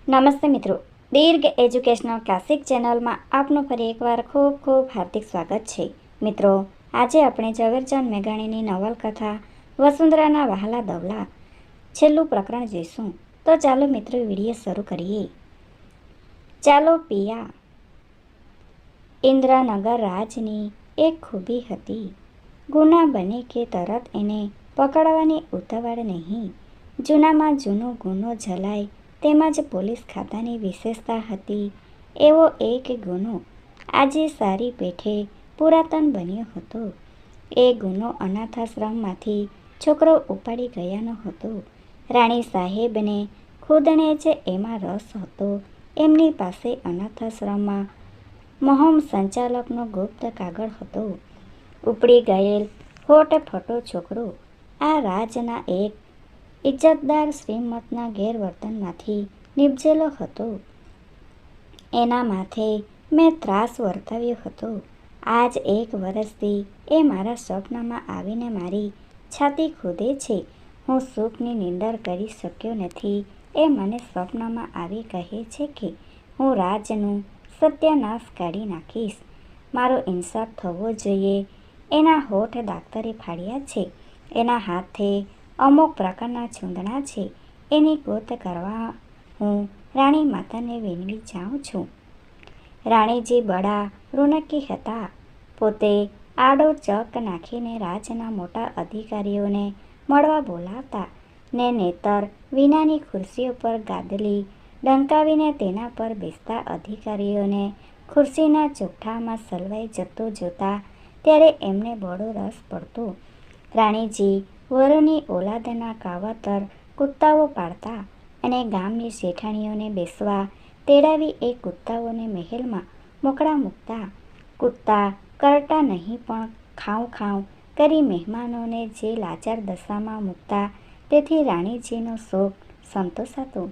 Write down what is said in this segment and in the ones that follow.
નમસ્તે મિત્રો, દીર્ઘ educational classic ચેનલમાં આપનું ફરી એકવાર ખૂબ ખૂબ હાર્દિક સ્વાગત છે. મિત્રો, આજે આપણે ઝવેરચંદ મેઘાણીની નવલકથા વસુંધરાના વહાલા દવલા છેલ્લું પ્રકરણ જોઈશું. તો ચાલો મિત્રો વિડીયો શરૂ કરીએ. ચાલો પિયા. ઇન્દ્રનગર રાજની એક ખૂબી હતી. ગુના બને કે તરત એને પકડવાની ઉતાવળ નહીં. જૂનામાં જૂનો ગુનો ઝલાય તેમાં જ પોલીસ ખાતાની વિશેષતા હતી. એવો એક ગુનો આજે સારી પેઠે પુરાતન બન્યો હતો. એ ગુનો અનાથાશ્રમમાંથી છોકરો ઉપાડી ગયાનો હતો. રાણી સાહેબને ખુદને જ એમાં રસ હતો. એમની પાસે અનાથાશ્રમમાં મહોમ સંચાલકનો ગુપ્ત કાગળ હતો. ઉપડી ગયેલ હોટફટો છોકરો આ રાજના એક ઇજ્જતદાર શ્રીમંતના ગેરવર્તનમાંથી નિપજેલો હતો. એના માથે મેં ત્રાસ વર્તાવ્યો હતો. આજ 1 વર્ષથી એ મારા સ્વપ્નમાં આવીને મારી છાતી ખોદે છે. હું સુખની નિંદર કરી શક્યો નથી. એ મને સ્વપ્નમાં આવી કહે છે કે હું રાજનું સત્યાનાશ કાઢી નાખીશ. મારો ઇન્સાફ થવો જોઈએ. એના હોઠ દાક્તરે ફાડ્યા છે. એના હાથે અમુક પ્રકારના ચૂંદણા છે. એની ગોત કરવા હું રાણી માતાને વિનવી જાઉં છું. રાણીજી બડા રુનકી હતા. પોતે આડો ચક નાખીને રાજના મોટા અધિકારીઓને મળવા બોલાવતા ને નેતર વિનાની ખુરશીઓ પર ગાદલી ડંકાવીને તેના પર બેસતા અધિકારીઓને ખુરશીના ચોકઠામાં સલવાઈ જતો જોતા ત્યારે એમને બડો રસ પડતો. રાણીજી વરોની ઓલાદના કાવતર કૂતાઓ પાડતા અને ગામની શેઠાણીઓને બેસવા તેડાવી એ કૂતાઓને મહેલમાં મોકળા મૂકતા. કૂતા કરતા નહીં પણ ખાઉં ખાઉં કરી મહેમાનોને જે લાચાર દશામાં મૂકતા તેથી રાણીજીનો શોખ સંતોષાતો.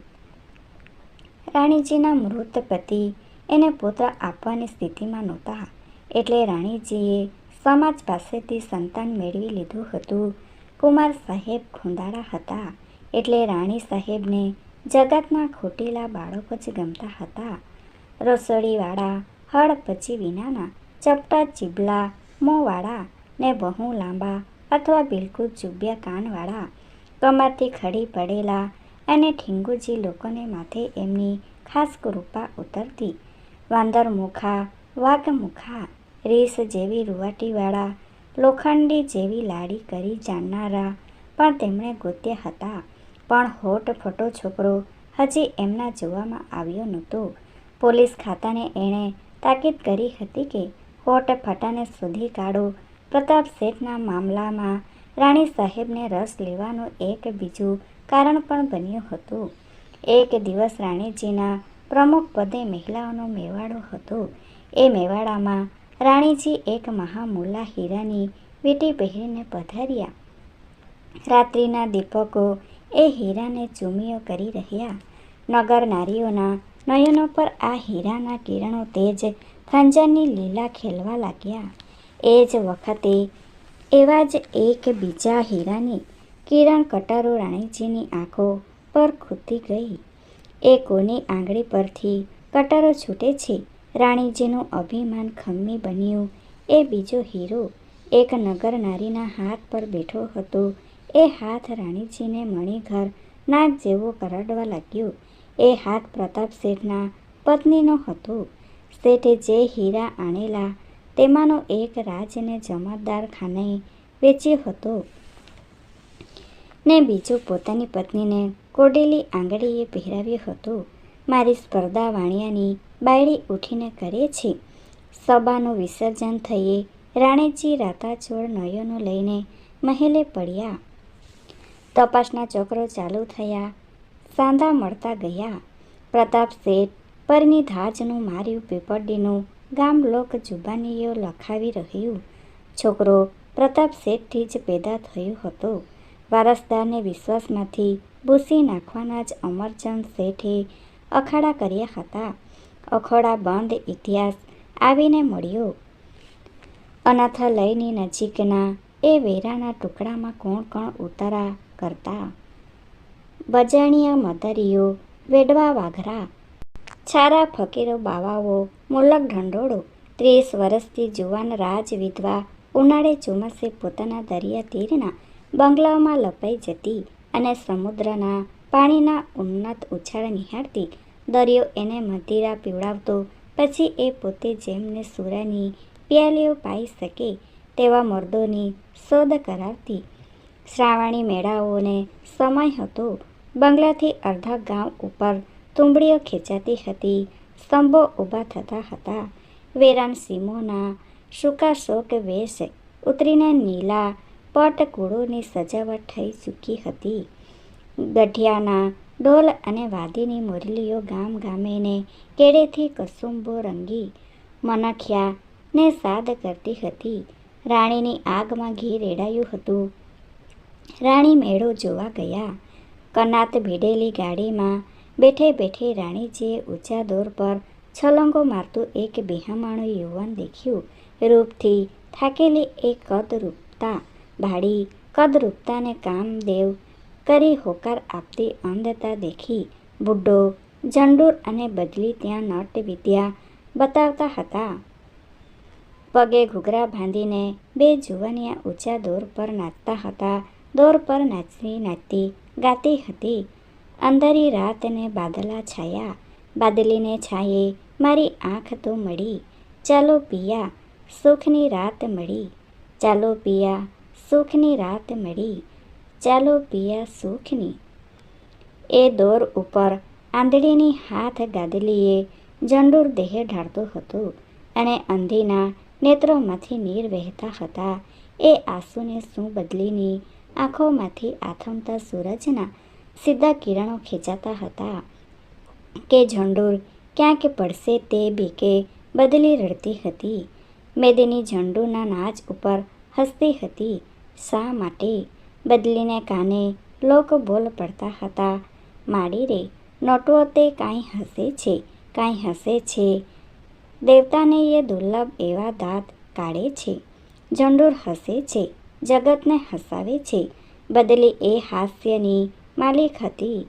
રાણીજીના મૃત પતિ એને પુત્ર આપવાની સ્થિતિમાં નહોતા એટલે રાણીજીએ સમાજ પાસેથી સંતાન મેળવી લીધું હતું. કુમાર સાહેબ ખૂંદાળા હતા એટલે રાણી સાહેબને જગતના ખોટેલા બાળકો જ ગમતા હતા. રસોડીવાળા હળપચી વિનાના ચપટા ચીબલા મોંવાળા ને બહુ લાંબા અથવા બિલકુલ ચૂબ્યા કાનવાળા કમરથી ખડી પડેલા અને ઠીંગુજી લોકોને માથે એમની ખાસ કૃપા ઉતરતી. વાંદર મુખા વાઘ મુખા રીસ જેવી રૂવાટીવાળા લોખંડી જેવી લાડી કરી જાણનારા પણ તેમણે ગોત્યા હતા. પણ હોટફટો છોકરો હજી એમના જોવામાં આવ્યો નહોતો. પોલીસ ખાતાને એણે તાકીદ કરી હતી કે હોટફટાને શોધી કાઢો. પ્રતાપ શેઠના મામલામાં રાણી સાહેબને રસ લેવાનું એક બીજું કારણ પણ બન્યું હતું. એક દિવસ રાણીજીના પ્રમુખ પદે મહિલાઓનો મેવાડો હતો. એ મેવાડામાં રાણીજી એક મહામૂલા હીરાની વીંટી પહેરીને પધાર્યા. રાત્રિના દીપકો એ હીરાને ચૂમીઓ કરી રહ્યા. નગર નારીઓના નયનો પર આ હીરાના કિરણો તેજ ખંજરની લીલા ખેલવા લાગ્યા. એ જ વખતે એવા જ એક બીજા હીરાની કિરણ કટારો રાણીજીની આંખો પર ખૂતી ગઈ. એ કોની આંગળી પરથી કટારો છૂટે છે? રાણીજીનું અભિમાન ખમ્મી બન્યું. એ બીજો હીરો એક નગર નારીના હાથ પર બેઠો હતો. એ હાથ રાણીજીને મણિઘર નાગ જેવો કરડવા લાગ્યો. એ હાથ પ્રતાપ શેઠના પત્નીનો હતો. શેઠે જે હીરા આણેલા તેમાંનો એક રાજને જમાદાર ખાને વેચ્યો હતો ને બીજો પોતાની પત્નીને કોડેલી આંગળીએ પહેરાવ્યો હતો. મારી સ્પર્ધા વાણિયાની બાયડી ઉઠીને કરે છે. સભાનું વિસર્જન થયે રાણીજી રાતાચોળ નયનો લઈને મહેલે પડ્યા. તપાસના ચક્રો ચાલુ થયા. સાંધા મળતા ગયા. પ્રતાપ શેઠ પરની ધાજનું માર્યું પીપળડીનું ગામ લોક જુબાનીઓ લખાવી રહ્યું. છોકરો પ્રતાપ શેઠથી જ પેદા થયો હતો. વારસદારને વિશ્વાસમાંથી ભૂસી નાખવાના જ અમરચંદ શેઠે અખાડા કર્યા હતા. અખોડા બંધ ઇતિહાસ આવીને મળ્યો. અનાથાલયની નજીકના એ વેરાના ટુકડામાં કોણ કોણ ઉતારા કરતા. બજાણિયા મદારીઓ વેડવા વાઘરા, છારા ફકીરો બાવાઓ, મુલક ઢંઢોળો, 30 વર્ષથી જુવાન રાજ વિધવા ઉનાળે ચોમાસે પોતાના દરિયા તીરના બંગલાઓમાં લપાઈ જતી અને સમુદ્રના પાણીના ઉન્નત ઉછાળ નિહાળતી. દરિયો એને મદિરા પીવડાવતો, પછી એ પોતે જેમને સુરાની પ્યાલીઓ પાઈ શકે તેવા મર્દોની શોધ કરાવતી. શ્રાવણી મેળાઓને સમય હતો. બંગલાથી અડધા ગામ ઉપર તુંબડીઓ ખેંચાતી હતી, સ્તંભો ઊભા થતા હતા. વેરાન સીમોના શુકાશોક વેશ ઉતરીને નીલા પટકૂળોની સજાવટ થઈ ચૂકી હતી. ગઢિયાના ઢોલ અને વાદીની મુરલીઓ ગામ ગામેને કેડેથી કસુંબો રંગી મનખ્યા ને સાદ કરતી હતી. રાણીની આગમાં ઘી રેડાયું હતું. રાણી મેળો જોવા ગયા. કનાત ભીડેલી ગાડીમાં બેઠે બેઠે રાણીજીએ ઊંચા દોર પર છલંગો મારતું એક બિહામણું યુવાન દેખ્યું. રૂપથી થાકેલી એ કદરૂપતા ભાડી કદરૂપતાને કામદેવ કરી હોકાર આપતી અંધતા દેખી બુડ્ઢો ઝંડુર અને બદલી ત્યાં નટ વિદ્યા બતાવતા હતા. પગે ઘૂઘરા બાંધીને બે જુવાનિયા ઊંચા દોર પર નાચતા હતા. દોર પર નાચતી નાચતી ગાતી હતી. અંધારી રાતને બાદલા છાયા, બાદલીને છાયે મારી આંખ તો મળી. ચાલો પિયા સુખની રાત મળી, ચાલો પિયા સુખની રાત મળી, ચાલો પિયા સુખની. એ દોર ઉપર આંધળીની હાથ ગાદલીએ ઝંડુર દેહ ઢાળતો હતો અને અંધીના નેત્રોમાંથી નીર વહેતા હતા. એ આંસુને શું બદલીની આંખોમાંથી આથમતા સૂરજના સીધા કિરણો ખેંચાતા હતા કે ઝંડુર ક્યાંક પડશે તે બીકે બદલી રડતી હતી. મેદની ઝંડુના નાચ ઉપર હસતી હતી. શા માટે? બદલીને કાને લોક બોલ પડતા હતા. માડી રે નોટવો તે કાંઈ હસે છે, કાંઈ હસે છે. દેવતાને એ દુર્લભ એવા દાંત કાઢે છે. ઝંડુર હસે છે, જગતને હસાવે છે. બદલી એ હાસ્યની માલિક હતી.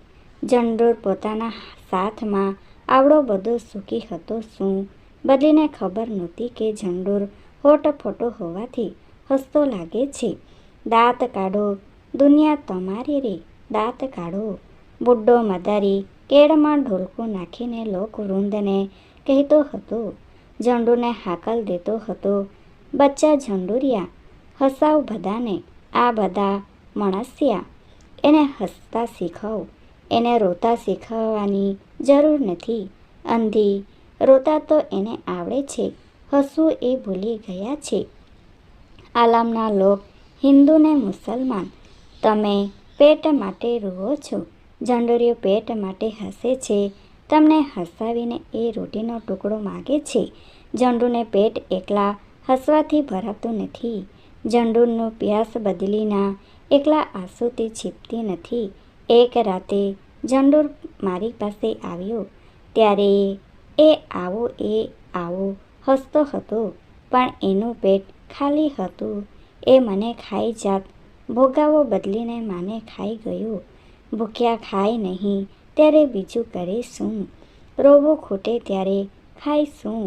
ઝંડુર પોતાના સાથમાં આવડો બધો સુખી હતો શું? બદલીને ખબર નહોતી કે ઝંડુર હોઠ ફોટો હોવાથી હસતો લાગે છે. દાંત કાઢો દુનિયા તમારી રે, દાંત કાઢો. બુડ્ઢો મદારી કેળમાં ઢોલકું નાખીને લોકવૃંદને કહેતો હતો. ઝંડુરને હાકલ દેતો હતો. બચ્ચા ઝંડુરિયા હસાવ બધાને. આ બધા મણસ્યા. એને હસતા શીખવ. એને રોતા શીખવવાની જરૂર નથી. અંધી રોતા તો એને આવડે છે, હસવું એ ભૂલી ગયા છે. આલમના લોક, હિન્દુ ને મુસલમાન, તમે પેટ માટે રૂઓ છો. ઝંડુરિયો પેટ માટે હસે છે. તમને હસાવીને એ રોટીનો ટુકડો માગે છે. ઝંડુને પેટ એકલા હસવાથી ભરાતું નથી. ઝંડુરનું પ્યાસ બદલીના એકલા આંસુથી છીપતી નથી. એક રાતે ઝંડુર મારી પાસે આવ્યો ત્યારે એ આવો હસતો હતો, પણ એનું પેટ ખાલી હતું. એ મને ખાઈ જાત. ભોગાવો બદલીને માને ખાઈ ગયો. ભૂખ્યા ખાય નહીં ત્યારે બીજું કરે શું? રોવું ખૂટે ત્યારે ખાય શું?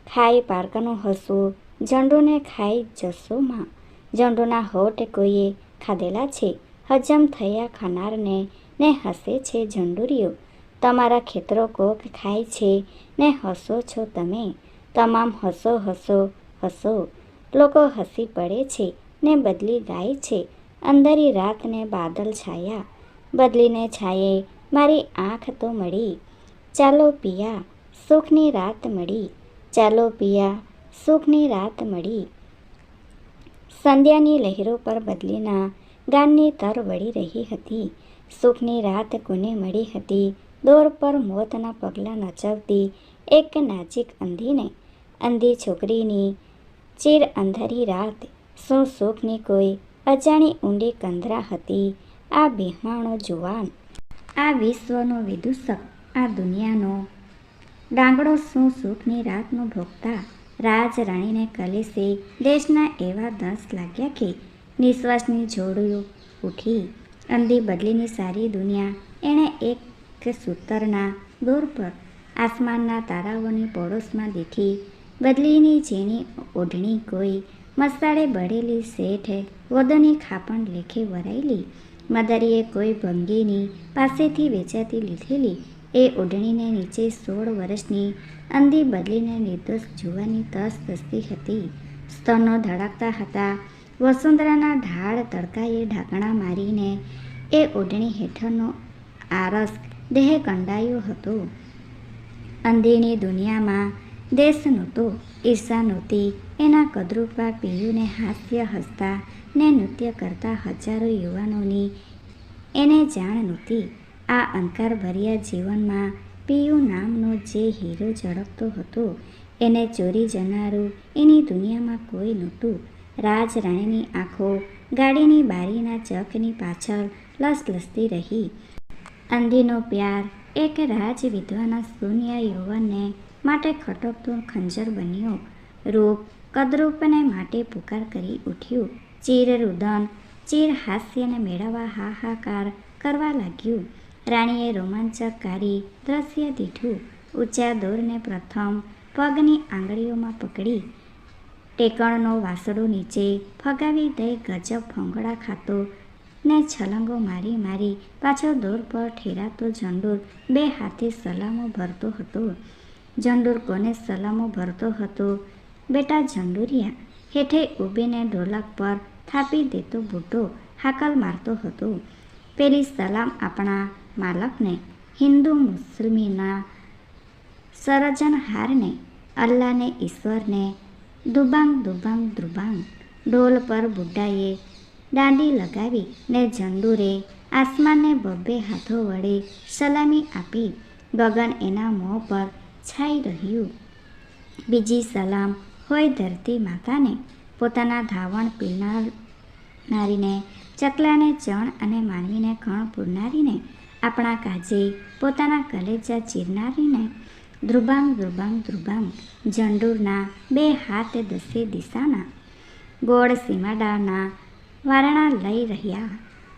ખાઈ પારકાનું હસવું ઝંડુને ખાઈ જશો માં. ઝંડુના હોઠ કોઈએ ખાધેલા છે. હજમ થયા ખાનારને ને હસે છે ઝંડુરિયો. તમારા ખેતરો કોક ખાય છે ને હસો છો તમે. તમામ હસો હસો હસો. લોકો હસી પડે છે ને બદલી ગાય છે. અંધારી રાતને બાદલ છાયા, બદલીને છાયે મારી આંખ તો મળી. ચાલો પિયા સુખની રાત મળી, ચાલો પિયા સુખની રાત મળી. સંધ્યાની લહેરો પર બદલીના ગાનની તર વળી રહી હતી. સુખની રાત કોને મળી હતી? દોર પર મોતના પગલાં નચાવતી એક નાજીક અંધીને. અંધી છોકરીની ચીર અંધારી રાત. શું સુખની કોઈ અજાણી ઊંડી કંદરા હતી? આ બિહામણો જુવાન, આ વિશ્વનો વિદૂષક, આ દુનિયાનો ડાંગડો શું સુખની રાતનો ભોગતા? રાજ રાણીને કલેશે દેશના એવા દંશ લાગ્યા કે નિશ્વાસની જોડીઓ ઉઠી. અંધી બદલીની સારી દુનિયા એણે એક કે સૂતરના દોર પર આસમાનના તારાઓની પડોશમાં દીઠી બદલીની ઝીણી ઓઢણી કોઈ મસાળે બળેલી શેઠે વદોની ખાપણ લેખે વરાયેલી મદારીએ કોઈ ભંગીની પાસેથી વેચાતી લીધેલી એ ઓઢણીને નીચે 16 વર્ષની અંધી બદલીને નિર્દોષ જુવાની તસ તસતી હતી. સ્તનો ધડકતા હતા. વસુંધરાના ઢાળ તડકાએ ઢાંકણા મારીને એ ઓઢણી હેઠળનો આરસ દેહ કંડાયો હતો. અંધીની દુનિયામાં દેશ નહોતો, ઈર્ષા નહોતી. એના કદરૂપા પિયુને હાસ્ય હસતા ને નૃત્ય કરતા હજારો યુવાનોની એને જાણ નહોતી. આ અંધકારભર્યા જીવનમાં પિયુ નામનો જે હીરો ઝળકતો હતો એને ચોરી જનારું એની દુનિયામાં કોઈ નહોતું. રાજરાણીની આંખો ગાડીની બારીના ચકની પાછળ લસલસતી રહી. અંધીનો પ્યાર એક રાજવિધવાના શૂન્ય યૌવનને માટે ખટકતો ખંજર બન્યો. રૂપ કદરૂપને માટે પુકાર કરી ઉઠ્યું. ચીરરુદન, ચીર હાસ્યને મેળવવા હાહાકાર કરવા લાગ્યું. રાણીએ રોમાંચકારી દ્રશ્ય દીઠું. ઊંચા દોરને પ્રથમ પગની આંગળીઓમાં પકડી ટેકણનો વાસડો નીચે ફગાવી દઈ ગજબ ફંગોળા ખાતો ને છલંગો મારી મારી પાછો દોર પર ઠેરાતો ઝંડુર બે હાથે સલામો ભરતો હતો. ઝંડુર કોને સલામો ભરતો હતો? બેટા ઝંડુરિયા, હેઠે ઊભીને ઢોલક પર થાપી દેતો બુઢો હાકલ મારતો હતો. પેલી સલામ આપણા માલકને, હિન્દુ મુસ્લિમના સર્જનહારને, અલ્લાહને, ઈશ્વરને. દુબાંગ દુબાંગ દ્રુબાંગ. ઢોલ પર બુઢાએ દાંડી લગાવી ને ઝંડુરે આસમાનને બબ્બે હાથો વડે સલામી આપી. ગગન એના મોં પર છાઈ રહ્યું. બીજી સલામ હોય ધરતી માતાને, પોતાના ધાવણ પીરનારીને, ચકલાને ચણ અને માનવીને કણ પૂરનારીને, આપણા કાજે પોતાના કલેજા ચીરનારીને. ધ્રુબાંગ ધ્રુબાંગ ધ્રુબાંગ. ઝંડુરના બે હાથ દસે દિશાના ગોળ સીમાડાના વારણા લઈ રહ્યા.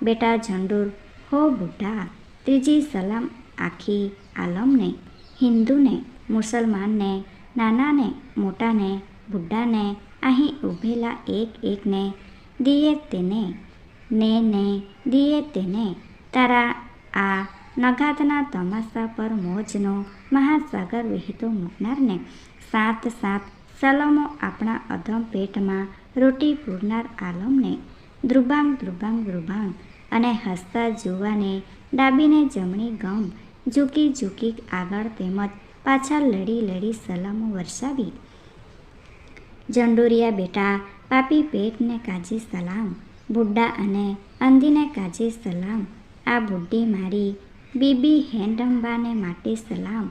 બેટા ઝંડુર હો બુઢા. ત્રીજી સલામ આખી આલમને, હિન્દુને, મુસલમાનને, નાનાને, મોટાને, બુઢાને, અહીં ઊભેલા એક એકને, દિયે તેને, ને દિયે તેને. તારા આ નગાતના તમાશા પર મોજનો મહાસાગર વહેતો મૂકનારને. સાત સાત સલામો આપણા અધમ પેટમાં રોટી પૂરનાર આલમને. ધ્રુબાંગ ધ્રુબાંગ ધ્રુબાંગ. અને હસતા જુવાને ડાબીને જમણી ગમ ઝૂકી ઝૂકી આગળ તેમજ પાછળ લડી લડી સલામો વરસાવી. ઝંડુરિયા બેટા, પાપી પેટને કાજે સલામ. બુઢા અને અંધીને કાજે સલામ. આ બુઢી મારી બીબી હેડંબાને માટે સલામ.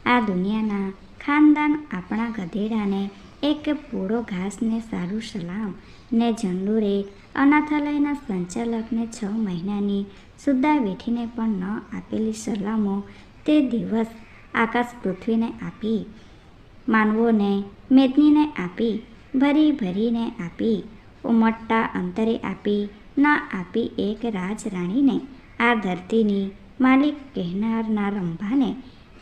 આ દુનિયાના ખાનદાન આપણા ગધેડાને એક પૂળો ઘાસને સારું સલામ. ને ઝંડુરે અનાથાલયના સંચાલકને 6 મહિનાની સુદ્ધા વેઠીને પણ ન આપેલી સલામો તે દિવસ આકાશ પૃથ્વીને આપી, માનવોને મેદનીને આપી, ભરી ભરીને આપી, ઉમટતા અંતરે આપી, ના આપી એક રાજરાણીને. આ ધરતીની માલિક કહેનારના રંભાને.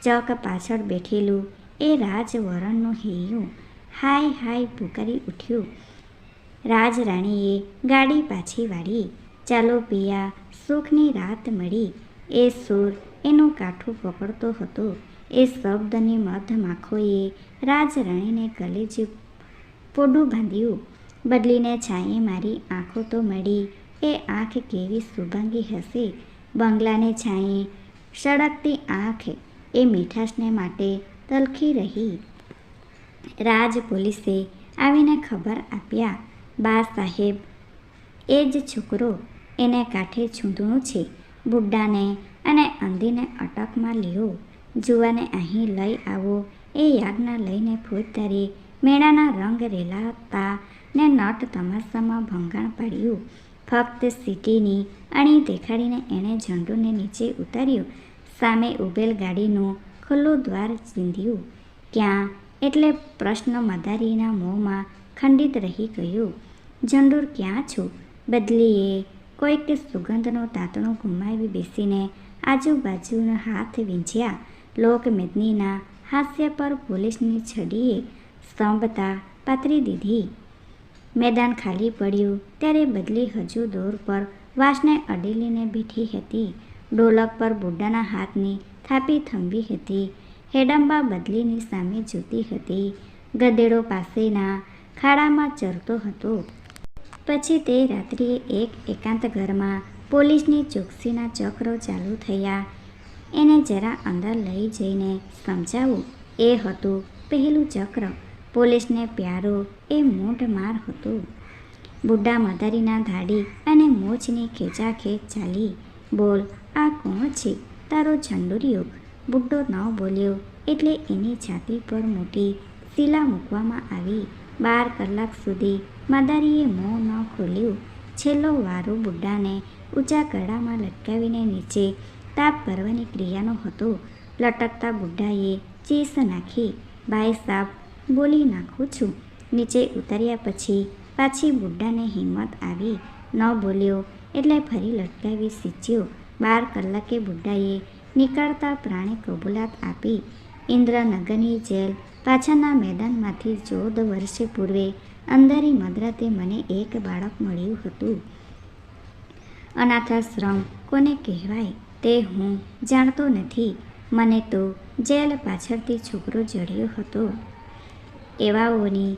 ચક પાછળ બેઠેલું એ રાજવરણનું હૈયું હાય હાય પુકારી ઉઠ્યું. રાજરાણીએ ગાડી પાછી વાળી. ચાલો પિયા, સુખની રાત મળી. એ સૂર એનું કાઠું પકડતો હતો. એ શબ્દની મધમાખોએ રાજરાણીને કલેજે પોડું બાંધ્યું. બદલીને છાંયે મારી આંખો તો મળી. એ આંખ કેવી શુભાંગી હશે. બંગલાને છાંયે સળગતી આંખ એ મીઠાશને માટે તલખી રહી. રાજ પોલીસે આવીને ખબર આપ્યા, બા સાહેબ, એ જ છોકરો, એને કાંઠે છૂંદણું છે. બુઢાને અને અંધીને અટકમાં લ્યો. જુવાને અહીં લઈ આવો. એ યાજ્ઞા લઈને ફોજદારે મેળાના રંગ રેલાતા ને નટ તમાશામાં ભંગાણ પાડ્યું. ફક્ત સીટીની અણી દેખાડીને એણે ઝંડુને નીચે ઉતાર્યું. સામે ઊભેલ ગાડીનું ખુલ્લું દ્વાર ચીંધ્યું. ક્યાં? એટલે પ્રશ્ન મદારીના મોંમાં ખંડિત રહી ગયો. ઝંડુર ક્યાં છું? બદલીએ કોઈક સુગંધનું તાંતણું ગુમાવી બેસીને આજુબાજુના હાથ વીંઝ્યા. લોકમેદનીના હાસ્ય પર પોલીસની છડીએ સ્તંભતા પાથરી દીધી. મેદાન ખાલી પડ્યું ત્યારે બદલી હજુ દોર પર વાંસને અડીલીને બેઠી હતી. ઢોલક પર બુઢાના હાથની થાપી થંભી હતી. હેડંબા બદલીની સામે જોતી હતી. ગધેડો પાસેના ખાડામાં ચરતો હતો. પછી તે રાત્રિએ એક એકાંત ઘરમાં પોલીસની ચોકસીના ચક્રો ચાલુ થયા. એને જરા અંદર લઈ જઈને સમજાવું. એ હતું પહેલું ચક્ર. પોલીસને પ્યારો એ મૂઢ માર હતો. બુઢા મદારીના દાઢી અને મોછની ખેંચાખેંચ ચાલી. બોલ, આ કોણ છે? તારો ઝંડુરિયો. બુઢો ન બોલ્યો એટલે એની છાતી પર મોટી શીલા મૂકવામાં આવી. 12 કલાક સુધી મદારીએ મોં ન ખોલ્યું. છેલ્લો વારો બુઢાને ઊંચા કડામાં લટકાવીને નીચે તાપ કરવાની ક્રિયાનો હતો. લટકતા બુઢાએ ચીસ નાખી. ભાઈ સાબ, બોલી નાખું છું. નીચે ઉતર્યા પછી પાછી બુઢાને હિંમત આવી. ન બોલ્યો એટલે ફરી લટકાવી સીંચ્યો. 12 કલાકે બુઢાએ નીકળતા પ્રાણે કબૂલાત આપી. ઇન્દ્રનગરની જેલ પાછળના મેદાનમાંથી 14 વર્ષ પૂર્વે અંધારી મધરાતે મને એક બાળક મળ્યું હતું. અનાથાશ્રમ કોને કહેવાય તે હું જાણતો નથી. મને તો જેલ પાછળથી છોકરો જડ્યો હતો. એવાઓની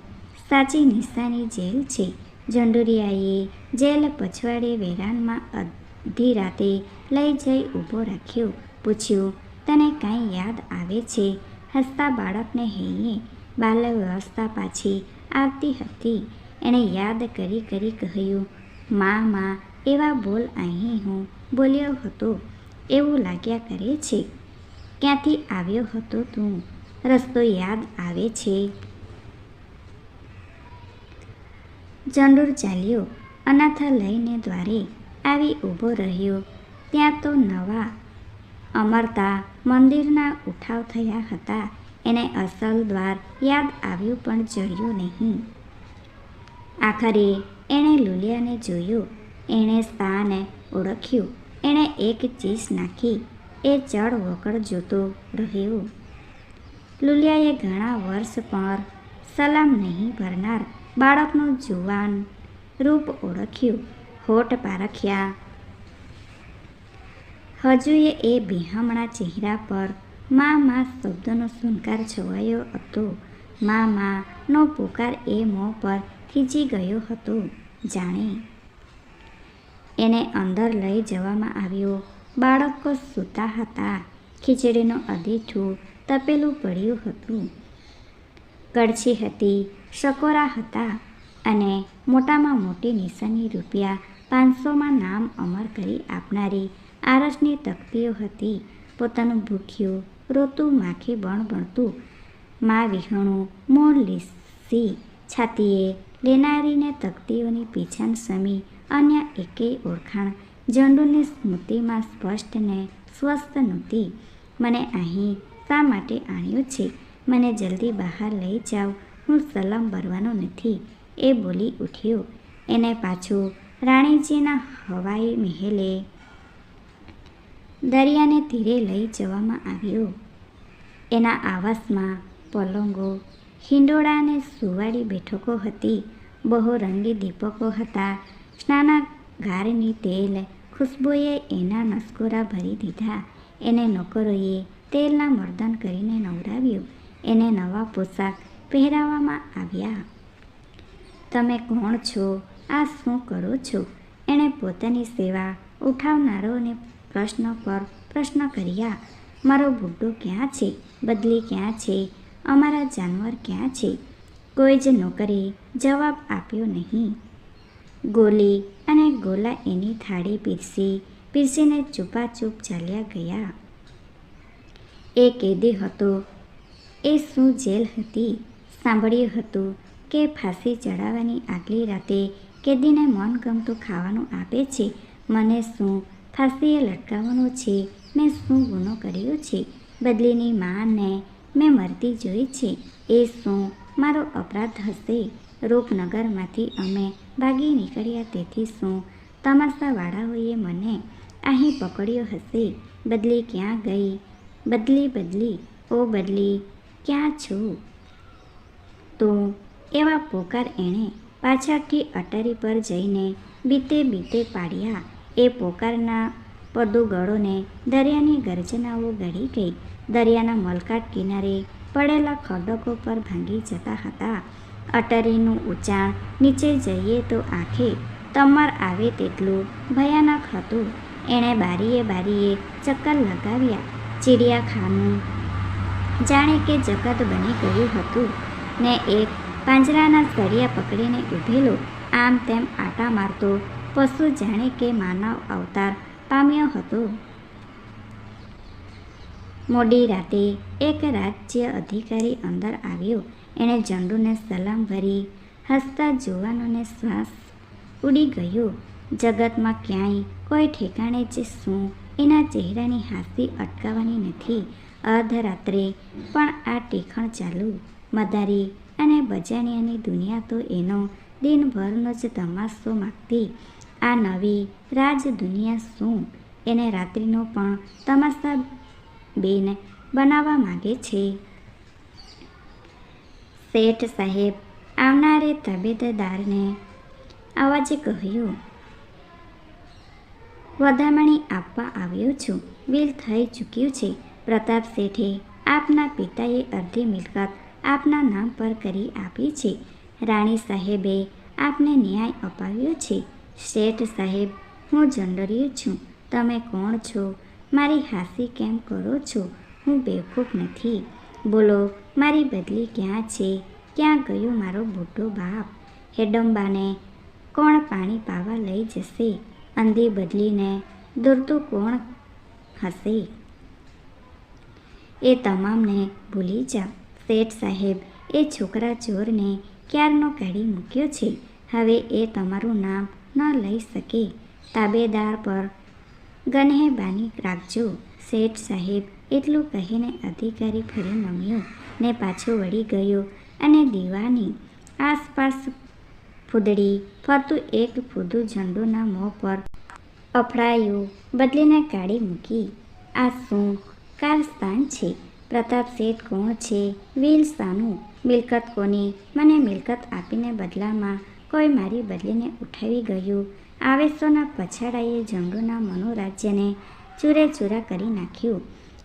સાચી નિશાની જેલ છે. ઝંડુરિયાએ જેલ પછવાડે વેરાનમાં અડધી રાતે લઈ જઈ ઊભો રાખ્યો. પૂછ્યું, તને કાંઈ યાદ આવે છે? હસતા બાળકને હૈયે બાલ્ય વ્યવસ્થા પાછી આવતી હતી. એણે યાદ કરી કહ્યું, માં, એવા બોલ અહીં હું બોલ્યો હતો એવું લાગ્યા કરે છે. ક્યાંથી આવ્યો હતો તું? રસ્તો યાદ આવે છે? ઝંડુર ચાલ્યો. અનાથાલયને દ્વારે આવી ઊભો રહ્યો. ત્યાં તો નવા અમરતા મંદિરના ઉઠાવ થયા હતા. એને અસલ દ્વાર યાદ આવ્યું પણ જડ્યું નહીં. આખરે એણે લુલિયાને જોયો. એણે સ્થાને ઓળખ્યું. એણે એક ચીસ નાખી. એ ચડ વકડ જોતો રહ્યો. લુલિયાએ ઘણા વર્ષ પર સલામ નહીં ભરનાર બાળકનું જુવાન રૂપ ઓળખ્યું. હોઠ પારખ્યા. હજુએ એ બિહામણા ચહેરા પર મા શબ્દનો સુનકાર છવાયો હતો. મા નો પુકાર એ મોં પર થીજી ગયો હતો. જાણે એને અંદર લઈ જવામાં આવ્યો. બાળકો સૂતા હતા. ખીચડીનું અધીઠું તપેલું પડ્યું હતું. કળછી હતી, શકોરા હતા અને મોટામાં મોટી નિશાની ₹500માં નામ અમર કરી આપનારી આરસની તકતીઓ હતી. પોતાનું ભૂખ્યું રોતું માખી બણબણતું મા વિહણું મોં લીસી છાતીએ લેનારીને તકતીઓની પીછાણ સમી અન્ય એકેય ઓળખાણ ઝંડુની સ્મૃતિમાં સ્પષ્ટ ને સ્વસ્થ નહોતી. મને અહીં શા માટે આણ્યો છે? મને જલ્દી બહાર લઈ જાઓ. હું સલામ ભરવાનો નથી. એ બોલી ઉઠ્યો. એને પાછો રાણીજીના હવાઈ મહેલે દરિયાને તીરે લઈ જવામાં આવ્યો. એના આવાસમાં પલંગો, હિંડોળાને સુવાળી બેઠકો હતી. બહુરંગી દીપકો હતા. સ્નાનાગારની તેલ ખુશ્બુએ એના નસકોરા ભરી દીધા. એને નોકરોએ તેલના મર્દન કરીને નવરાવ્યો. એને નવા પોશાક પહેરાવવામાં આવ્યા. તમે કોણ છો? આ શું કરો છો? એણે પોતાની સેવા ઉઠાવનારોને પ્રશ્ન પર પ્રશ્ન કર્યા. મારો બુઢો ક્યાં છે? બદલી ક્યાં છે? અમારા જાનવર ક્યાં છે? કોઈ જ નોકરે જવાબ આપ્યો નહીં. ગોલી અને ગોલા એની થાળી પીરસીને ચૂપાચૂપ ચાલ્યા ગયા. એ કેદી હતો. એ શું જેલ હતી? સાંભળ્યું હતું કે ફાંસી ચડાવવાની આગલી રાતે કેદીને મનગમતું ખાવાનું આપે છે. મને શું ફાંસીએ લટકાવવાનું છે? મેં શું ગુનો કર્યો છે? બદલીની માને મેં મરતી જોઈ છે. એ શું મારો અપરાધ હશે? રૂપનગરમાંથી અમે ભાગી નીકળ્યા તેથી શું તમાશાવાળાઓએ મને અહીં પકડ્યો હશે. બદલી ક્યાં ગઈ? બદલી, બદલી, ઓ બદલી, ક્યાં છું તું? એવા પોકાર એણે પાછળથી અટારી પર જઈને બીતે બીતે પાડ્યા. એ પોકારના પદુગળોને દરિયાની ગર્જનાઓ ગળી ગઈ. દરિયાના મલકાટ કિનારે પડેલા ખડકો પર ભાંગી જતા હતા. અટારીનું ઊંચાણ નીચે જઈએ તો આંખે તમર આવે તેટલું ભયાનક હતું. એણે બારીએ બારીએ ચક્કર લગાવ્યા. ચિડિયાખાનું જાણે કે જગત બની ગયું હતું ને એક પાંજરાના સળિયા પકડીને ઊભેલો આમ તેમ આટા મારતો પશુ જાણે કે માનવ અવતાર પામ્યો હતો. મોડી રાતે એક રાજ્ય અધિકારી અંદર આવ્યો. એણે ઝંડુને સલામ ભરી હસતા જુવાનોને શ્વાસ ઉડી ગયો. જગતમાં ક્યાંય કોઈ ઠેકાણે જ શું એના ચહેરાની હાસ્ય અટકાવવાની નથી. અર્ધરાત્રે પણ આ ટીખણ ચાલુ. મદારી અને બજાણિયાની દુનિયા તો એનો દિનભરનો જ તમાશો માગતી. આ નવી રાજ દુનિયા શું એને રાત્રિનો પણ તમાશા બેન બનાવવા માગે છે? શેઠ સાહેબ આવનારે તબેદારને અવાજે કહ્યું, વધામણી આપવા આવ્યો છું. બિલ થઈ ચૂક્યું છે. પ્રતાપ શેઠે આપના પિતાએ અડધી મિલકત આપના નામ પર કરી આપી છે. રાણી સાહેબે આપને ન્યાય અપાવ્યો છે. શેઠ સાહેબ, હું જંડરીયો છું. તમે કોણ છો? મારી હાસી કેમ કરો છો? હું બેવકૂફ નથી. બોલો, મારી બદલી ક્યાં છે? ક્યાં ગયો મારો બુઢો બાપ? હેડંબાને કોણ પાણી પાવા લઈ જશે? અંધી બદલીને દોરતું કોણ હશે? એ તમામને ભૂલી જાઓ. શેઠ સાહેબ, એ છોકરા ચોરને ક્યારનો કાઢી મૂક્યો છે. હવે એ તમારું નામ ન લઈ શકે. તાબેદાર પર ગનહેબાની રાખજો. શેઠ સાહેબ એટલું કહીને અધિકારી ફરી નમ્યો ને પાછો વળી ગયો અને દીવાની આસપાસ ફૂદડી ફરતું એક ફૂદું ઝંડુના મોં પર અફડાયું. બદલીને કાઢી મૂકી. આ શું કારસ્તાન છે? પ્રતાપ શેઠ કોણ છે? વિલ શાનું? મિલકત કોની? મને મિલકત આપીને બદલામાં કોઈ મારી બદલીને ઉઠાવી ગયું. આવેશોના પછાડાએ ઝંડુના મનોરાજ્યને ચૂરેચૂરા કરી નાખ્યું.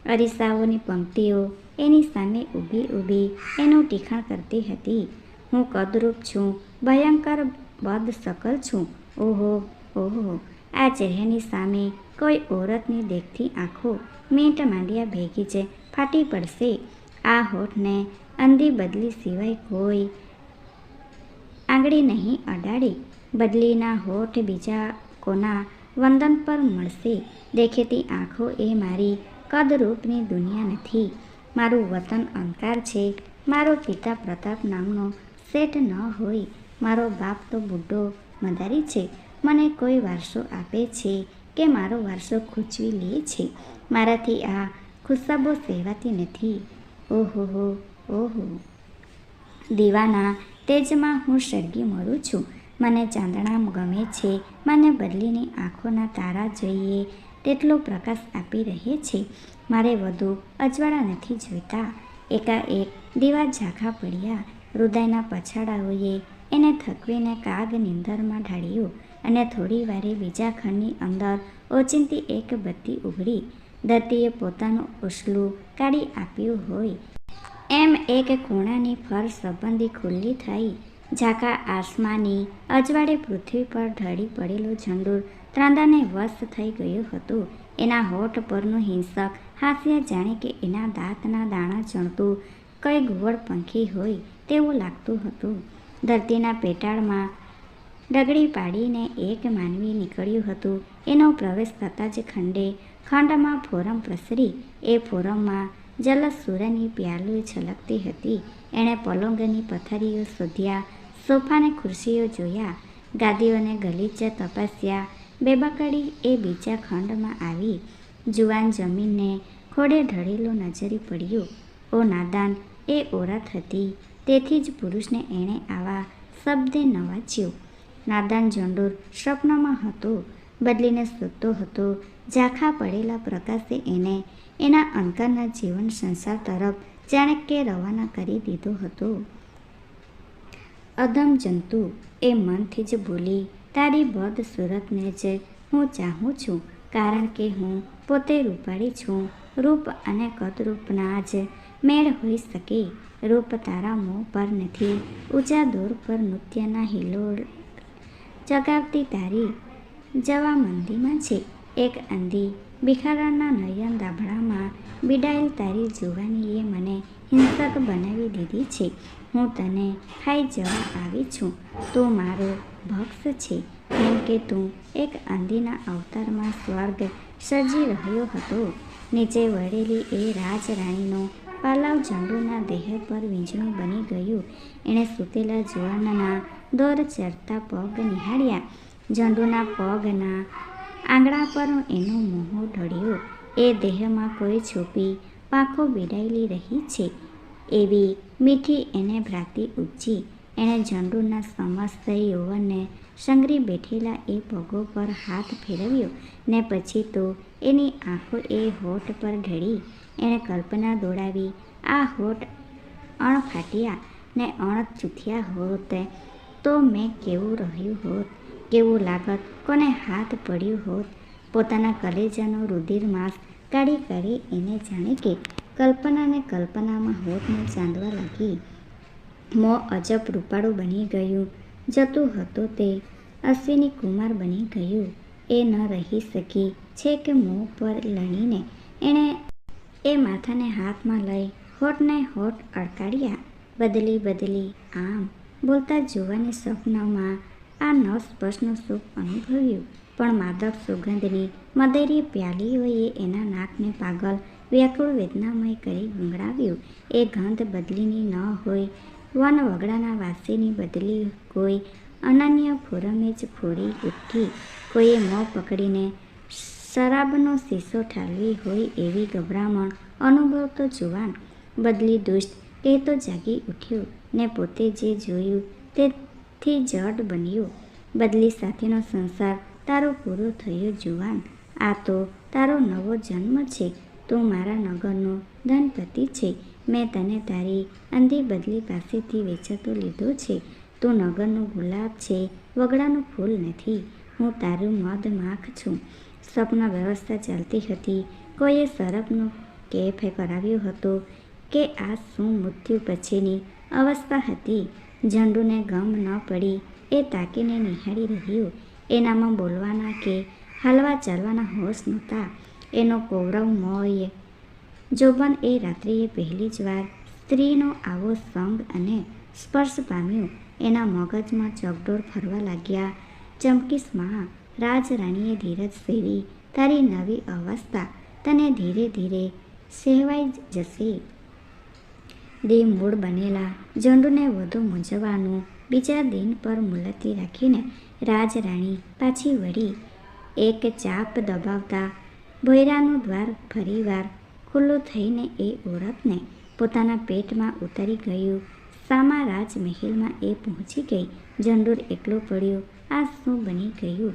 અરીસાઓની પંક્તિઓ એની સામે ઊભી ઊભી એનું ટીખણ કરતી હતી. હું કદરૂપ છું, ભયંકર બદશકલ છું. ઓહો, ઓહો! આ ચહેરાની સામે કોઈ ઓરતની દેખતી આંખો મીંટ માંડ્યા ભેગી જ ફાટી પડશે. આ હોઠને અંધી બદલી સિવાય કોઈ આંગળી નહીં અડાડે. બદલીના હોઠ બીજા કોના વંદન પર મળશે? દેખેતી આંખો એ મારી કદરૂપની દુનિયા નથી. મારું વતન અંકાર છે. મારો પિતા પ્રતાપ નામનો શેઠ ન હોય. મારો બાપ તો બુઢો મદારી છે. મને કોઈ વારસો આપે છે કે મારો વારસો ખૂંચવી લે છે? મારાથી આ ખુશાબો સહેવાતી નથી. ઓહો, ઓહો! દીવાના તેજમાં હું સળગી મરું છું. મને ચાંદણા ગમે છે. મને બદલીની આંખોના તારા જોઈએ તેટલો પ્રકાશ આપી રહે છે. મારે વધુ અજવાળા નથી જોઈતા. એકાએક દીવા ઝાંખા પડ્યા. હૃદયના પછાડાઓએ એને થકવીને કાગ નીંદરમાં ઢાળ્યો અને થોડી વારે બીજા ખંડની અંદર ઓચિંતી એક બત્તી ઉઘડી. ધરતીએ પોતાનું ઓસલું કાઢી આપ્યું હોય એમ એક ખૂણાની ફર સંબંધી ખુલ્લી થઈ. ઝાંખા આસમાની અજવાળે પૃથ્વી પર ઢળી પડેલો ઝંડુર ત્રાંદાને વશ થઈ ગયો હતો. એના હોઠ પરનું હિંસક હાસ્ય જાણે કે એના દાંતના દાણા ચણતું કઈ ઘુવડ પંખી હોય તેવું લાગતું હતું. ધરતીના પેટાળમાં ડગડી પાડીને એક માનવી નીકળ્યું હતું. એનો પ્રવેશ થતાં જ ખંડમાં ફોરમ પ્રસરી. એ ફોરમમાં જલસૂરાની પ્યાલીઓ છલકતી હતી. એણે પલંગની પથારીઓ શોધ્યા, સોફાને ખુરશીઓ જોયા, ગાદીઓને ગલીચા તપાસ્યા. બેબાકડી એ બીજા ખંડમાં આવી. જુવાન જમીનને ખોડે ઢળેલો નજરે પડ્યો. ઓ નાદાન! એ ઓરત હતી. તેથી જ પુરુષને એણે આવા શબ્દે નવાજ્યો. નાદાન ઝંડુર સ્વપ્નમાં હતો. બદલીને સૂતો હતો. ઝાંખા પડેલા પ્રકાશે એને એના અંતરના જીવન સંસાર તરફ જાણે કે રવાના કરી દીધો હતો. અધમ જંતુ, એ મનથી જ બોલી, તારી બદસુરતને જ હું ચાહું છું, કારણ કે હું પોતે રૂપાળી છું. રૂપ અને કદરૂપના જ મેળ હોઈ શકે. રૂપ તારા મોં પર નથી, ઊંચા દોર પર નૃત્યના હિલોળ ચગાવતી તારી જવામંદીમાં છે. એક અંધી ભિખારણના નયન દાભડામાં બિડાયેલ તારી જુવાનીએ મને હિંસક બનાવી દીધી છે. હું તને ખાઈ જવા આવી છું. તું મારો ભક્ષ છે, કેમ કે તું એક અંધીના અવતારમાં સ્વર્ગ સર્જી રહ્યો હતો. નીચે વળેલી એ રાજરાણીનો પાલવ ઝંડુના દેહ પર વીંઝણું બની ગયું. એણે સૂતેલા જુવાનના દોર ચરતા પગ નિહાળ્યા. ઝંડુના પગના આંગળા પર એનો મોહ ઢળ્યો. એ દેહમાં કોઈ છુપી પાંખો બિડાયેલી રહી છે, એવી મીઠી એને ભ્રાંતિ ઉપજી. એણે ઝંડુના સમસ્ત યૌવનને સંઘરી બેઠેલા એ પગો પર હાથ ફેરવ્યો ને પછી તો એની આંખો એ હોઠ પર ઢળી. એણે કલ્પના દોડાવી, આ હોઠ અણ ફાટ્યા ને અણ ચૂથ્યા હોત તો મેં કેવું રહ્યું હોત, કેવું લાગત, કોને હાથ પડ્યું હોત. પોતાના કલેજાનો રુધિરમાસ કાઢી કાઢી એને જાણે કે કલ્પનાને કલ્પનામાં હોઠને ચાંદવા લાગી. મોં અજબ રૂપાળું બની ગયું જતું હતું તે અશ્વિની કુમાર બની ગયું. એ ન રહી શકી. છેક મોં પર લણીને એણે એ માથાને હાથમાં લઈ હોઠને હોઠ અડકાડ્યા. બદલી બદલી આમ બોલતા જોવાની સ્વપ્નમાં આ નવસ્પર્શનું સુખ અનુભવ્યું. પણ માદક સુગંધની મદેરી પ્યાલીઓએ એના નાકને પાગલ વ્યાકુળ વેદનામય કરી ગુંગળાવ્યું. એ ગંધ બદલીની ન હોય, વનવગડાના વાસીની બદલી કોઈ અનન્ય ફોરમે જ ફોડી ઉઠી. કોઈએ મોં પકડીને શરાબનો શીશો ઠાલવી હોય એવી ગભરામણ અનુભવતો જુવાન બદલી દુષ્ટ કહેતો જાગી ઉઠ્યો ને પોતે જે જોયું તેથી જડ બન્યો. બદલી સાથેનો સંસાર તારો પૂરો થયો જુવાન. આ તો તારો નવો જન્મ છે. તું મારા નગરનો ધનપતિ છે. મેં તને તારી અંધી બદલી પાસેથી વેચાતો લીધો છે. તું નગરનું ગુલાબ છે, વગડાનું ફૂલ નથી. હું તારું મધમાખ છું. સ્વપ્ન વ્યવસ્થા ચાલતી હતી. કોઈએ સરપનો કેફ કરાવ્યો હતો કે આ શું મૃત્યુ પછીની અવસ્થા હતી? ઝંડુને ગમ ન પડી. એ તાકીને નિહાળી રહ્યો. એનામાં બોલવાના કે હાલવા ચાલવાના હોશ નહોતા. એનો કૌરવમય જોબન એ રાત્રિએ પહેલી જ વાર સ્ત્રીનો આવો સંગ અને સ્પર્શ પામ્યો. એના મગજમાં ચકડોળ ફરવા લાગ્યા. ચમકીસમાં રાજરાણીએ ધીરજ સેવી. તારી નવી અવસ્થા તને ધીરે ધીરે સહેવાઈ જશે. દેહ મૂળ બનેલા ઝંડુને વધુ મૂંઝવાનું બીજા દિન પર મુલતવી રાખીને રાજરાણી પાછી વળી. એક ચાપ દબાવતા ભોંયરાનું દ્વાર ફરીવાર ખુલ્લું થઈને એ ઓરતને પોતાના પેટમાં ઉતરી ગયું. સામા રાજમહેલમાં એ પહોંચી ગઈ. ઝંડુર એકલો પડ્યો. આ શું બની ગયું?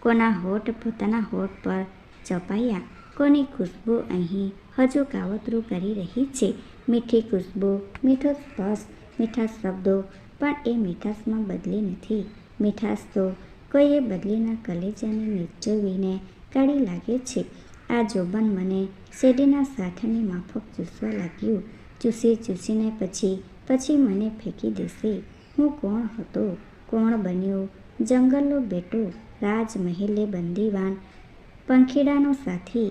કોના હોઠ પોતાના હોઠ પર ચપાયા? કોની ખુશ્બુ અહીં હજુ કાવતરું કરી રહી છે? મીઠી ખુશ્બુ, મીઠો સ્પર્શ, મીઠા શબ્દો, પણ એ મીઠાશમાં બદલી નથી. મીઠાશ તો કોઈએ બદલીના કલેજાને નિચોવીને કાઢી લાગે છે. આ જોબન મને શેરડીના સાઠાની માફક ચૂસવા લાગ્યું. ચૂસી ચૂસીને પછી મને ફેંકી દેશે. હું કોણ હતો? કોણ બન્યો? જંગલનો બેટો, રાજમહેલે બંદીવાન, પંખીડાનો સાથી.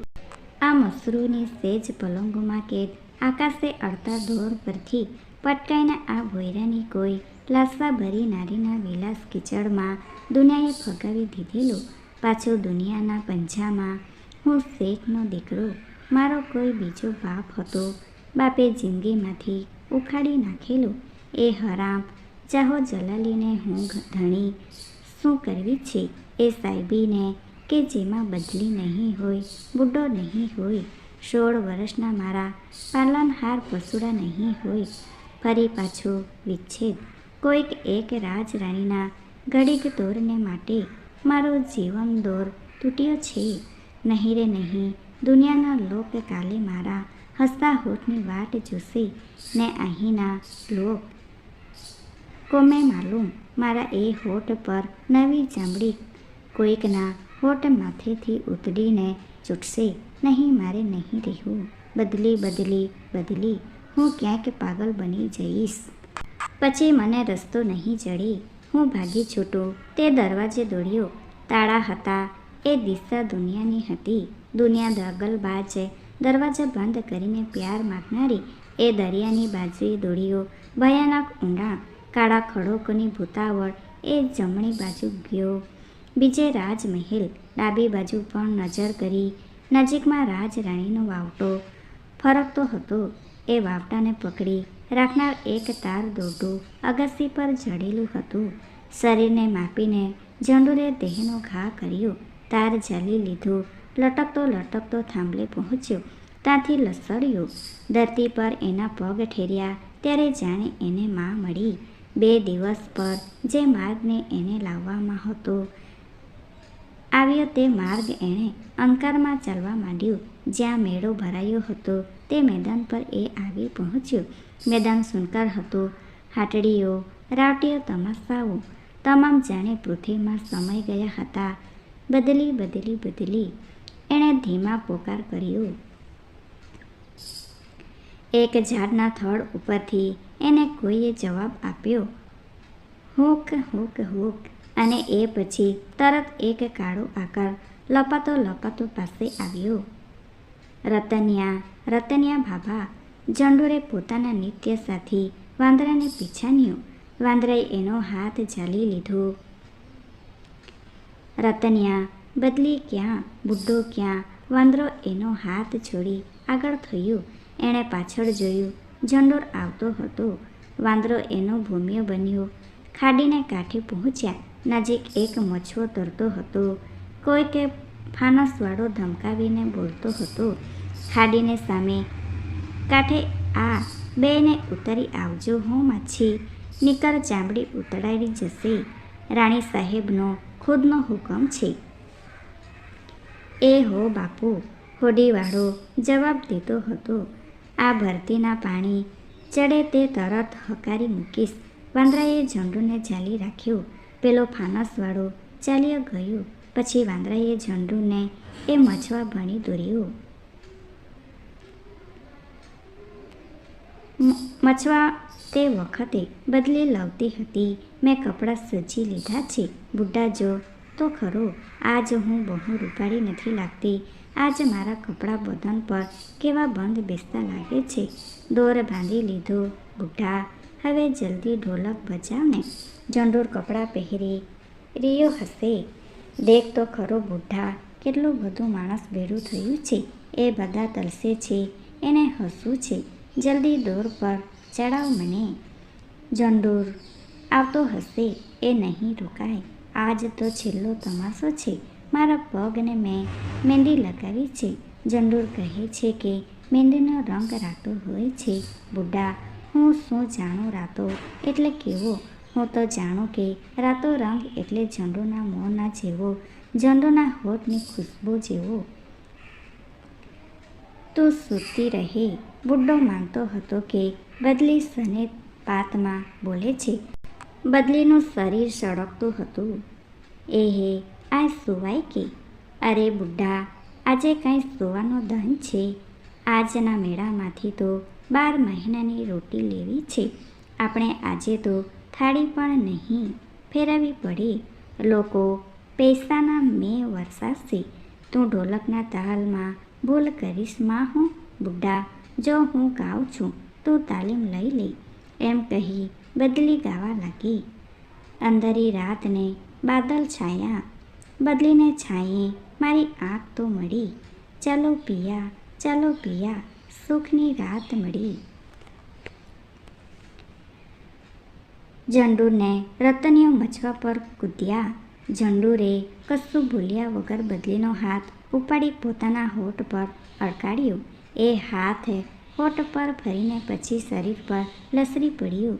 આ મસરૂની સેજ પલંગોમાં કેદ, આકાશે અડતા દોર પરથી પટકાઈને આ ભોંયરાની કોઈ લાલસાભરી નારીના વિલાસ કીચડમાં દુનિયાએ ફગાવી દીધેલો. પાછો દુનિયાના પંજામાં. હું શેઠનો દીકરો. મારો કોઈ બીજો બાપ હતો. બાપે જિંદગીમાંથી ઉખાડી નાખેલો. એ હરામ જાહો જલાલીને હું ધણી શું કરવી છે? એ સાહેબીને કે જેમાં બદલી નહીં હોય, બુડ્ઢો નહીં હોય, 16 વર્ષના મારા પાલનહાર પસુડા નહીં હોય. ફરી પાછો વિચ્છેદ. કોઈક એક રાજરાણીના ઘડીક દોરને માટે મારો જીવન દોર તૂટ્યો છે. નહીં રે નહીં, દુનિયાના લોક કાલે મારા હસતા હોઠની વાટ જોશે ને અહીંના લોક કોમે માલુમ મારા એ હોઠ પર નવી ચામડી કોઈકના હોઠ માથેથી ઉતડીને છૂટશે. નહીં, મારે નહીં રહેવું. બદલી બદલી બદલી હું ક્યાંક પાગલ બની જઈશ. પછી મને રસ્તો નહીં જડે. હું ભાગી છૂટું. તે દરવાજે દોડ્યો. તાળા હતા. એ દિશા દુનિયાની હતી. દુનિયા દગલબાજ. દરવાજા બંધ કરીને પ્યાર માગનારી એ દરિયાની બાજુએ દોડ્યો. ભયાનક ઊંડાણ, કાળા ખડકોની ભૂતાવળ. એ જમણી બાજુ ગયો. બીજે રાજમહેલ. ડાબી બાજુ પણ નજર કરી. નજીકમાં રાજરાણીનો વાવટો ફરકતો હતો. એ વાવટાને પકડી રાખનાર એક તાર દોરડું અગાસી પર જડેલું હતું. શરીરને માપીને ઝંડુરે દેહનો ઘા કર્યો. તાર ઝાલી લીધું. લટકતો લટકતો થાંભલે પહોંચ્યો. ત્યાંથી લસડ્યો. ધરતી પર એના પગ ઠેર્યા ત્યારે જાણે એને માં મળી. 2 દિવસ પર જે માર્ગને એને લાવવામાં હતો આવ્યો તે માર્ગ એણે અંધકારમાં ચાલવા માંડ્યું. જ્યાં મેળો ભરાયો હતો તે મેદાન પર એ આવી પહોંચ્યો. મેદાન સુનકાર હતું. હાટડીઓ, રાવટીઓ, તમાશાઓ તમામ જાણે પૃથ્વીમાં સમાઈ ગયા હતા. બદલી બદલી બદલી એણે ધીમા પોકાર કર્યો. એક ઝાડના થડ ઉપરથી એને કોઈએ જવાબ આપ્યો, હુક હુક હુક. અને એ પછી તરત એક કાળો આકાર લપાતો લપાતો પાસે આવ્યો. રતનિયા, રતનિયા બાબા. ઝંડુરે પોતાના નિત્ય સાથી વાંદરાને પીછાન્યો. વાંદરાએ એનો હાથ ઝાલી લીધો. રતનિયા, બદલી ક્યાં? બુડ્ઢો ક્યાં? વાંદરો એનો હાથ છોડી આગળ થયો. એણે પાછળ જોયું. ઝંડુર આવતો હતો. વાંદરો એનો ભૂમિયો બન્યો. ખાડીને કાંઠે પહોંચ્યા. નજીક એક મછવો તરતો હતો. કોઈકે ફાનસવાળો ધમકાવીને બોલતો હતો, ખાડીને સામે કાંઠે આ બેને ઉતરી આવજો હો માછી, નીકર ચામડી ઉતરાઈ જશે. રાણી સાહેબનો ખુદનો હુકમ છે. એ હો બાપુ, હોડીવાળો જવાબ દેતો હતો. આ ભરતીના પાણી ચડે તે તરત હકારી મૂકીશ. વાંદરાએ ઝંડુને ઝાલી રાખ્યો. પેલો ફાનસવાળો ચાલ્યો ગયો. પછી વાંદરાએ ઝંડુને એ મછવા ભણી દોર્યો. મછવા તે વખતે બદલી લાવતી હતી. મેં કપડાં સજી લીધા છે. બુઢા જો તો ખરો, આજ હું બહુ રૂપાળી નથી લાગતી. આજ મારા કપડાં બદન પર કેવા બંધ બેસતા લાગે છે. દોર બાંધી લીધો. બુઢા, હવે જલ્દી ઢોલક બજાવને. ઝંડુર કપડાં પહેરી રહ્યો હશે. દેખ તો ખરો બુઢા, કેટલું બધું માણસ ભેળું થયું છે. એ બધા તલસે છે. એને હસવું છે. જલ્દી દોર પર ચડાવ મને. ઝંડુર આવતો હશે. એ નહીં રોકાય. આજ તો છેલ્લો તમાશો છે. મારા પગને મેં મહેંદી લગાવી છે. ઝંડુર કહે છે કે મહેંદીનો રંગ રાતો હોય છે. બુઢા, હું શું જાણું રાતો એટલે કેવો? હું તો જાણું કે રાતો રંગ એટલે ઝંડુના મોંના જેવો, ઝંડુના હોઠની ખુશ્બુ જેવો. તું સૂતી રહે. બુઢો માનતો હતો કે બદલી સને પાતમાં બોલે છે. બદલીનું શરીર સળગતું હતું. હે આ સુવાય કે? અરે બુઢા, આજે કાંઈ સુવાનો ધન છે. આજના મેળામાંથી તો 12 મહિનાની રોટી લેવી છે. આપણે આજે તો થાળી પણ નહીં ફેરવવી પડે. લોકો પૈસાના મેં વરસાવશે. તું ઢોલકના તાલમાં ભૂલ કરીશ માં હું. બુઢા, જો હું ગાઉં છું તું તાલીમ લઈ લે. એમ કહી બદલી ગાવા લાગી. અંધારી રાતને બાદલ છાયા. બદલીને છાંયે મારી આંખ તો મળી. ચાલો પિયા, ચાલો પિયા, સુખની રાત મળી. ઝંડુરને રતનિયો મછવા પર કૂદ્યા. ઝંડુરે કશું ભૂલ્યા વગર બદલીનો હાથ ઉપાડી પોતાના હોઠ પર અડકાડ્યો. એ હાથ હોઠ પર ફરીને પછી શરીર પર લસરી પડ્યું.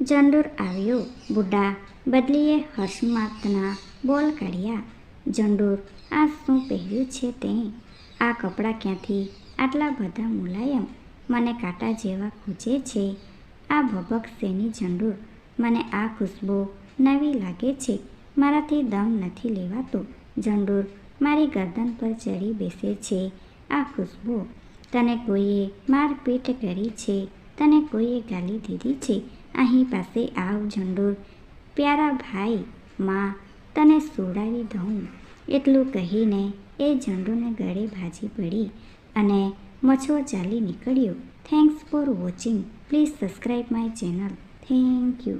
ઝંડુર આવ્યો. બુઢા, બદલીએ હર્ષમાતના બોલ કાઢ્યા. ઝંડુર આ શું પહેર્યું છે તે? આ કપડાં ક્યાંથી આટલા બધા મુલાયમ, મને કાંટા જેવા ખૂંચે છે? આ ભભકશેની ઝંડૂર, મને આ ખુશ્બુ નવી લાગે છે. મારાથી દમ નથી લેવાતો. ઝંડૂર મારી ગરદન પર ચડી બેસે છે. આ ખુશ્બુ. તને કોઈએ મારપીટ કરી છે? તને કોઈએ ગાલી દીધી છે? અહીં પાસે આવ ઝંડૂર. પ્યારા ભાઈ, માં તને સુવડાવી દઉં. એટલું કહીને એ ઝંડૂને ગળે ભાજી પડી અને મછો ચાલી નીકળ્યો. Thanks for watching. Please subscribe my channel. Thank you.